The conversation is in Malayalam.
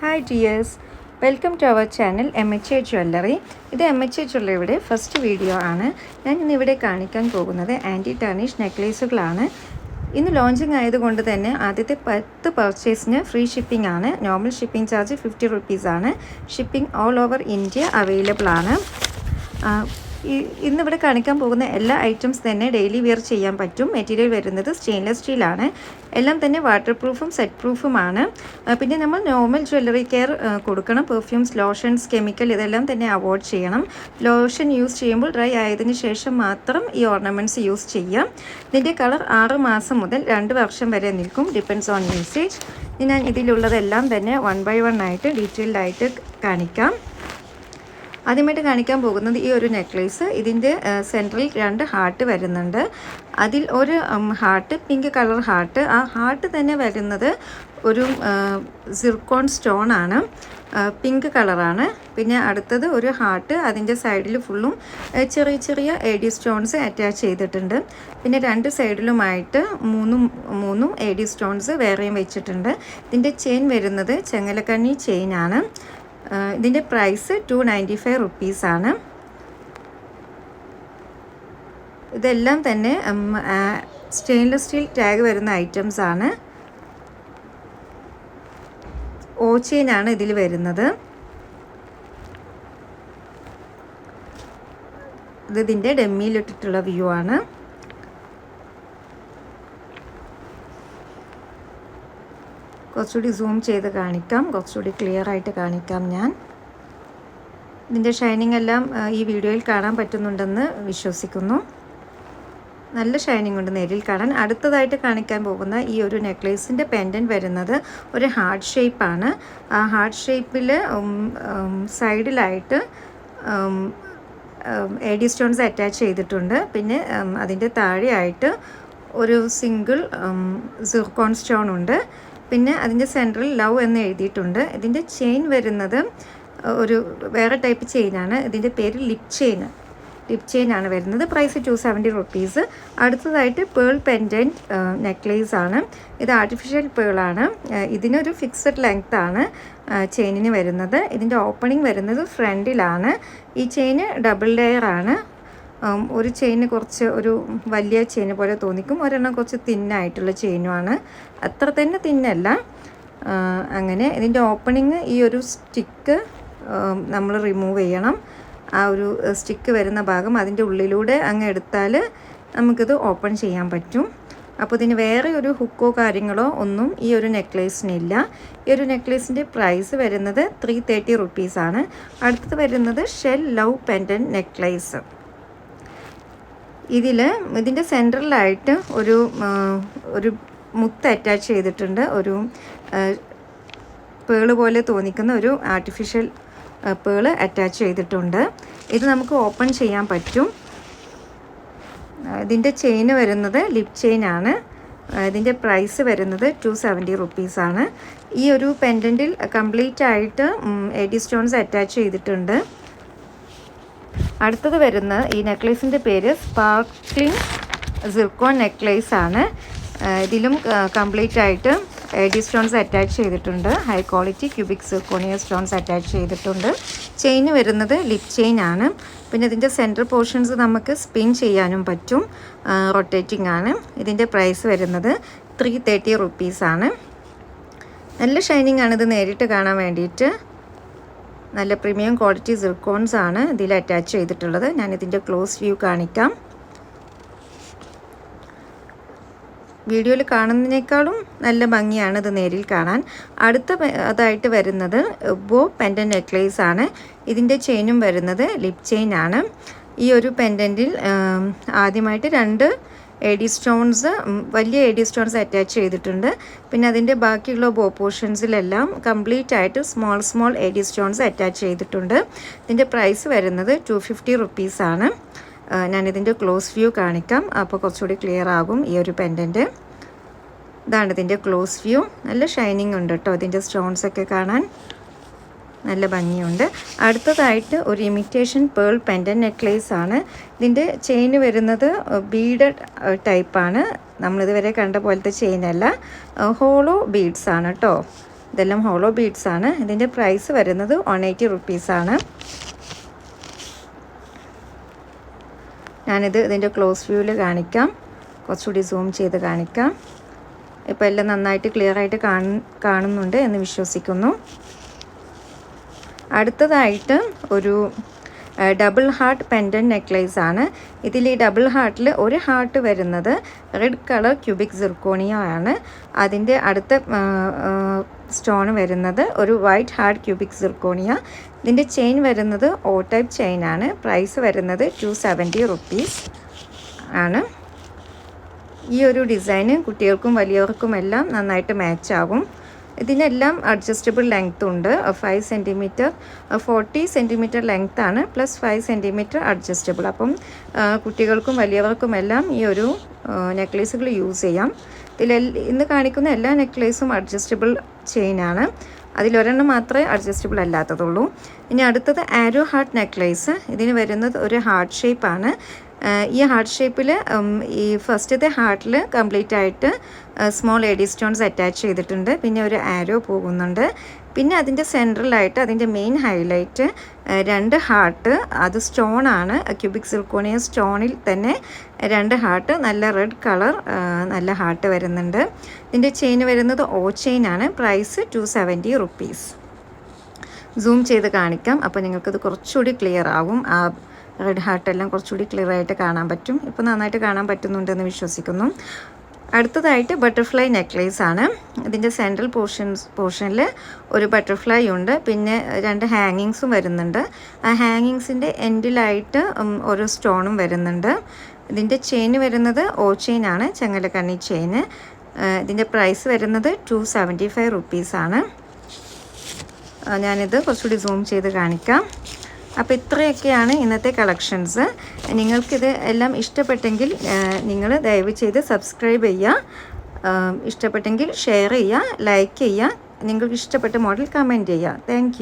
Hi dears, welcome to our channel MHA jewellery. ഇത് MHA ജ്വല്ലറിയുടെ ഫസ്റ്റ് വീഡിയോ ആണ്. ഞാൻ ഇന്നിവിടെ കാണിക്കാൻ പോകുന്നത് ആൻറ്റി ടാർണിഷ് നെക്ലേസുകളാണ്. ഇന്ന് ലോഞ്ചിങ് ആയതുകൊണ്ട് തന്നെ ആദ്യത്തെ 10 പർച്ചേസിന് ഫ്രീ ഷിപ്പിംഗ് ആണ്. നോർമൽ ഷിപ്പിംഗ് ചാർജ് 50 റുപ്പീസാണ്. Shipping all over India available ആണ്. ഇന്നിവിടെ കാണിക്കാൻ പോകുന്ന എല്ലാ ഐറ്റംസ് തന്നെ ഡെയിലി വെയർ ചെയ്യാൻ പറ്റും. മെറ്റീരിയൽ വരുന്നത് സ്റ്റെയിൻലെസ് സ്റ്റീലാണ്. എല്ലാം തന്നെ വാട്ടർ പ്രൂഫും സെറ്റ് പ്രൂഫുമാണ്. പിന്നെ നമ്മൾ നോർമൽ ജ്വല്ലറി കെയർ കൊടുക്കണം. പെർഫ്യൂംസ്, ലോഷൻസ്, കെമിക്കൽ ഇതെല്ലാം തന്നെ അവോയ്ഡ് ചെയ്യണം. ലോഷൻ യൂസ് ചെയ്യുമ്പോൾ ഡ്രൈ ആയതിനു ശേഷം മാത്രം ഈ ഓർണമെൻറ്റ്സ് യൂസ് ചെയ്യാം. ഇതിൻ്റെ കളർ 6 മാസം മുതൽ 2 വർഷം വരെ നിൽക്കും, ഡിപ്പെൻഡ്സ് ഓൺ യൂസേജ്. ഞാൻ ഇതിലുള്ളതെല്ലാം തന്നെ 1 by 1 ആയിട്ട് ഡീറ്റെയിൽഡായിട്ട് കാണിക്കാം. ആദ്യമായിട്ട് കാണിക്കാൻ പോകുന്നത് ഈ ഒരു നെക്ലേസ്. ഇതിൻ്റെ സെൻട്രൽ 2 ഹാർട്ട് വരുന്നുണ്ട്. അതിൽ ഒരു ഹാർട്ട് പിങ്ക് കളർ ഹാർട്ട്. ആ ഹാർട്ട് തന്നെ വരുന്നത് ഒരു സിർക്കോൺ സ്റ്റോൺ ആണ്, പിങ്ക് കളറാണ്. പിന്നെ അടുത്തത് ഒരു ഹാർട്ട്, അതിൻ്റെ സൈഡിൽ ഫുള്ളും ചെറിയ ചെറിയ AD സ്റ്റോൺസ് അറ്റാച്ച് ചെയ്തിട്ടുണ്ട്. പിന്നെ 2 സൈഡിലുമായിട്ട് മൂന്നും AD സ്റ്റോൺസ് വേറെയും വെച്ചിട്ടുണ്ട്. ഇതിൻ്റെ ചെയിൻ വരുന്നത് ചെങ്ങലക്കണ്ണി ചെയിനാണ്. ഇതിൻ്റെ പ്രൈസ് 295 റുപ്പീസാണ്. ഇതെല്ലാം തന്നെ സ്റ്റെയിൻലെസ് സ്റ്റീൽ ടാഗ് വരുന്ന ഐറ്റംസ് ആണ്. ഓ ചെയിനാണ് ഇതിൽ വരുന്നത്. ഇതിൻ്റെ ഡെമ്മിയിലിട്ടിട്ടുള്ള വ്യൂ ആണ്. കുറച്ചുകൂടി സൂം ചെയ്ത് കാണിക്കാം, കുറച്ചുകൂടി ക്ലിയർ ആയിട്ട് കാണിക്കാം ഞാൻ. ഇതിൻ്റെ ഷൈനിങ് എല്ലാം ഈ വീഡിയോയിൽ കാണാൻ പറ്റുന്നുണ്ടെന്ന് വിശ്വസിക്കുന്നു. നല്ല ഷൈനിങ് ഉണ്ട് നേരിൽ കാണാൻ. അടുത്തതായിട്ട് കാണിക്കാൻ പോകുന്ന ഈ ഒരു നെക്ലേസിൻ്റെ പെൻഡൻറ്റ് വരുന്നത് ഒരു ഹാർട്ട് ഷേപ്പാണ്. ആ ഹാർട്ട് ഷേപ്പിൽ സൈഡിലായിട്ട് AD സ്റ്റോൺസ് അറ്റാച്ച് ചെയ്തിട്ടുണ്ട്. പിന്നെ അതിൻ്റെ താഴെയായിട്ട് ഒരു സിംഗിൾ സിർക്കോൺ സ്റ്റോൺ ഉണ്ട്. പിന്നെ അതിൻ്റെ സെൻട്രൽ ലവ് എന്ന് എഴുതിയിട്ടുണ്ട്. ഇതിൻ്റെ ചെയിൻ വരുന്നത് ഒരു വേറെ ടൈപ്പ് ചെയിനാണ്. ഇതിൻ്റെ പേര് ലിപ് ചെയിൻ ആണ് വരുന്നത്. Price 270 rupees. അടുത്തതായിട്ട് പേൾ പെൻഡൻറ്റ് നെക്ലേസ് ആണ്. ഇത് ആർട്ടിഫിഷ്യൽ പേളാണ്. ഇതിനൊരു ഫിക്സഡ് ലെങ്ത് ആണ് ചെയിനിന് വരുന്നത്. ഇതിൻ്റെ ഓപ്പണിംഗ് വരുന്നത് ഫ്രണ്ടിലാണ്. ഈ ചെയിന് ഡബിൾ ലെയർ ആണ്. ഒരു ചെയിന് കുറച്ച് ഒരു വലിയ ചെയിന് പോലെ തോന്നിക്കും, ഒരെണ്ണം കുറച്ച് തിന്നായിട്ടുള്ള ചെയിനുമാണ്. അത്ര തന്നെ തിന്നല്ല. അങ്ങനെ ഇതിൻ്റെ ഓപ്പണിങ് ഈ ഒരു സ്റ്റിക്ക് നമ്മൾ റിമൂവ് ചെയ്യണം. ആ ഒരു സ്റ്റിക്ക് വരുന്ന ഭാഗം അതിൻ്റെ ഉള്ളിലൂടെ അങ്ങ് എടുത്താൽ നമുക്കിത് ഓപ്പൺ ചെയ്യാൻ പറ്റും. അപ്പോൾ ഇതിന് വേറെ ഒരു ഹുക്കോ കാര്യങ്ങളോ ഒന്നും ഈ ഒരു നെക്ലേസിനില്ല. ഈ ഒരു നെക്ലേസിൻ്റെ പ്രൈസ് വരുന്നത് 330 റുപ്പീസാണ്. അടുത്തത് വരുന്നത് ഷെൽ ലവ് പെൻഡൻറ്റ് നെക്ലേസ്. ഇതിൻ്റെ സെൻട്രലായിട്ട് ഒരു മുത്ത് അറ്റാച്ച് ചെയ്തിട്ടുണ്ട്. ഒരു പേള് പോലെ തോന്നിക്കുന്ന ഒരു ആർട്ടിഫിഷ്യൽ പേള് അറ്റാച്ച് ചെയ്തിട്ടുണ്ട്. ഇത് നമുക്ക് ഓപ്പൺ ചെയ്യാൻ പറ്റും. ഇതിൻ്റെ ചെയിന് വരുന്നത് ലിപ് ചെയിൻ ആണ്. ഇതിൻ്റെ പ്രൈസ് വരുന്നത് 270 റുപ്പീസാണ്. ഈ ഒരു പെൻഡൻറ്റിൽ കംപ്ലീറ്റ് ആയിട്ട് AD സ്റ്റോൺസ് അറ്റാച്ച് ചെയ്തിട്ടുണ്ട്. അടുത്തത് വരുന്ന ഈ നെക്ലേസിൻ്റെ പേര് സ്പാർക്ലിംഗ് സിർക്കോൺ നെക്ലേസ് ആണ്. ഇതിലും കംപ്ലീറ്റ് ആയിട്ട് AD സ്റ്റോൺസ് അറ്റാച്ച് ചെയ്തിട്ടുണ്ട്. High quality cubic zirconia stones attach ചെയ്തിട്ടുണ്ട്. ചെയിന് വരുന്നത് ലിപ് ചെയിൻ ആണ്. പിന്നെ ഇതിൻ്റെ സെൻറ്റർ പോർഷൻസ് നമുക്ക് സ്പിൻ ചെയ്യാനും പറ്റും, റൊട്ടേറ്റിംഗ് ആണ്. ഇതിൻ്റെ പ്രൈസ് വരുന്നത് 330 റുപ്പീസാണ്. നല്ല ഷൈനിങ് ആണ് ഇത് നേരിട്ട് കാണാൻ വേണ്ടിയിട്ട്. നല്ല പ്രീമിയം ക്വാളിറ്റി സിർക്കോൺസ് ആണ് ഇതിൽ അറ്റാച്ച് ചെയ്തിട്ടുള്ളത്. ഞാനിതിൻ്റെ ക്ലോസ് വ്യൂ കാണിക്കാം. വീഡിയോയിൽ കാണുന്നതിനേക്കാളും നല്ല ഭംഗിയാണ് ഇത് നേരിൽ കാണാൻ. അതായിട്ട് വരുന്നത് ബോ പെൻഡൻറ്റ് നെക്ലേസ് ആണ്. ഇതിൻ്റെ ചെയിനും വരുന്നത് ലിപ് ചെയിൻ ആണ്. ഈ ഒരു പെൻഡൻറ്റിൽ ആദ്യമായിട്ട് 2 AD സ്റ്റോൺസ്, വലിയ AD സ്റ്റോൺസ് അറ്റാച്ച് ചെയ്തിട്ടുണ്ട്. പിന്നെ അതിൻ്റെ ബാക്കിയുള്ള ബോ പോർഷൻസിലെല്ലാം കംപ്ലീറ്റ് ആയിട്ട് സ്മോൾ AD സ്റ്റോൺസ് അറ്റാച്ച് ചെയ്തിട്ടുണ്ട്. ഇതിൻ്റെ പ്രൈസ് വരുന്നത് 250 റുപ്പീസാണ്. ഞാനിതിൻ്റെ ക്ലോസ് വ്യൂ കാണിക്കാം, അപ്പോൾ കുറച്ചുകൂടി ക്ലിയർ ആകും ഈ ഒരു പെൻഡൻറ്റ്. ഇതാണ് ഇതിൻ്റെ ക്ലോസ് വ്യൂ. നല്ല ഷൈനിങ് ഉണ്ട് കേട്ടോ. ഇതിൻ്റെ സ്റ്റോൺസൊക്കെ കാണാൻ നല്ല ഭംഗിയുണ്ട്. അടുത്തതായിട്ട് ഒരു ഇമിറ്റേഷൻ പേൾ പെൻഡൻറ്റ് നെക്ലേസ് ആണ്. ഇതിൻ്റെ ചെയിന് വരുന്നത് ബീഡഡ് ടൈപ്പാണ്. നമ്മളിതുവരെ കണ്ട പോലത്തെ ചെയിനല്ല, ഹോളോ ബീഡ്സ് ആണ് കേട്ടോ. ഇതെല്ലാം ഹോളോ ബീഡ്സ് ആണ്. ഇതിൻ്റെ പ്രൈസ് വരുന്നത് 180 റുപ്പീസാണ്. ഞാനിത് ഇതിൻ്റെ ക്ലോസ് വ്യൂവിൽ കാണിക്കാം, കുറച്ചുകൂടി സൂം ചെയ്ത് കാണിക്കാം. ഇപ്പോൾ എല്ലാം നന്നായിട്ട് ക്ലിയർ ആയിട്ട് കാണുന്നുണ്ട് എന്ന് വിശ്വസിക്കുന്നു. അടുത്തതായിട്ട് ഒരു ഡബിൾ ഹാർട്ട് പെൻഡൻറ്റ് നെക്ലേസ് ആണ്. ഇതിൽ ഈ ഡബിൾ ഹാർട്ടിൽ ഒരു ഹാർട്ട് വരുന്നത് റെഡ് കളർ ക്യൂബിക് സിർക്കോണിയ ആണ്. അതിൻ്റെ അടുത്ത സ്റ്റോൺ വരുന്നത് ഒരു വൈറ്റ് ഹാർട്ട് ക്യൂബിക് സിർക്കോണിയ. ഇതിൻ്റെ ചെയിൻ വരുന്നത് ഓ ടൈപ്പ് ചെയിൻ ആണ്. പ്രൈസ് വരുന്നത് 270 റുപ്പീസ് ആണ്. ഈ ഒരു ഡിസൈന് കുട്ടികൾക്കും വലിയവർക്കുമെല്ലാം നന്നായിട്ട് മാച്ച് ആകും. ഇതിനെല്ലാം അഡ്ജസ്റ്റബിൾ ലെങ്ത് ഉണ്ട്. 5 സെൻറ്റിമീറ്റർ 40 സെൻറ്റിമീറ്റർ ലെങ്ത് ആണ്, പ്ലസ് 5 സെൻറ്റിമീറ്റർ അഡ്ജസ്റ്റബിൾ. അപ്പം കുട്ടികൾക്കും വലിയവർക്കുമെല്ലാം ഈ ഒരു നെക്ലേസുകൾ യൂസ് ചെയ്യാം. ഇന്ന് കാണിക്കുന്ന എല്ലാ നെക്ലേസും അഡ്ജസ്റ്റബിൾ ചെയിനാണ്. അതിലൊരെണ്ണം മാത്രമേ അഡ്ജസ്റ്റബിൾ അല്ലാത്തതുള്ളൂ. ഇനി അടുത്തത് ആരോ ഹാർട്ട് നെക്ലേസ്. ഇതിന് വരുന്നത് ഒരു ഹാർട്ട് ഷേപ്പാണ്. ഈ ഹാർട്ട് ഷേപ്പിൽ ഈ ഫസ്റ്റത്തെ ഹാർട്ടിൽ കംപ്ലീറ്റ് ആയിട്ട് സ്മോൾ എഡി സ്റ്റോൺസ് അറ്റാച്ച് ചെയ്തിട്ടുണ്ട്. പിന്നെ ഒരു ആരോ പോകുന്നുണ്ട്. പിന്നെ അതിൻ്റെ സെൻട്രലായിട്ട് അതിൻ്റെ മെയിൻ ഹൈലൈറ്റ് 2 ഹാർട്ട്, അത് സ്റ്റോണാണ്. ക്യൂബിക് സിർക്കോണിയ സ്റ്റോണിൽ തന്നെ 2 ഹാർട്ട്, നല്ല റെഡ് കളർ നല്ല ഹാർട്ട് വരുന്നുണ്ട്. ഇതിൻ്റെ ചെയിൻ വരുന്നത് ഓ ചെയിനാണ്. Price 270 rupees. സൂം ചെയ്ത് കാണിക്കാം, അപ്പോൾ നിങ്ങൾക്കത് കുറച്ചുകൂടി ക്ലിയർ ആകും. ആ റെഡ് ഹാർട്ടെല്ലാം കുറച്ചുകൂടി ക്ലിയർ ആയിട്ട് കാണാൻ പറ്റും. ഇപ്പോൾ നന്നായിട്ട് കാണാൻ പറ്റുന്നുണ്ടെന്ന് വിശ്വസിക്കുന്നു. അടുത്തതായിട്ട് ബട്ടർഫ്ലൈ നെക്ലേസ് ആണ്. ഇതിൻ്റെ സെൻട്രൽ പോർഷനിൽ ഒരു ബട്ടർഫ്ലൈ ഉണ്ട്. പിന്നെ 2 ഹാങ്ങിങ്സും വരുന്നുണ്ട്. ആ ഹാങ്ങിങ്സിൻ്റെ എൻഡിലായിട്ട് ഓരോ സ്റ്റോണും വരുന്നുണ്ട്. ഇതിൻ്റെ ചെയിൻ വരുന്നത് ഓ ചെയിൻ ആണ്, ചെങ്ങലക്കണ്ണി ചെയിന്. ഇതിൻ്റെ പ്രൈസ് വരുന്നത് 275 റുപ്പീസാണ്. ഞാനിത് കുറച്ചുകൂടി സൂം ചെയ്ത് കാണിക്കാം. അപ്പോൾ ഇത്രയൊക്കെയാണ് ഇന്നത്തെ കളക്ഷൻസ്. നിങ്ങൾക്കിത് എല്ലാം ഇഷ്ടപ്പെട്ടെങ്കിൽ നിങ്ങൾ ദയവ് ചെയ്ത് സബ്സ്ക്രൈബ് ചെയ്യുക. ഇഷ്ടപ്പെട്ടെങ്കിൽ ഷെയർ ചെയ്യുക, ലൈക്ക് ചെയ്യുക. നിങ്ങൾക്ക് ഇഷ്ടപ്പെട്ട മോഡൽ കമൻറ്റ് ചെയ്യുക. താങ്ക്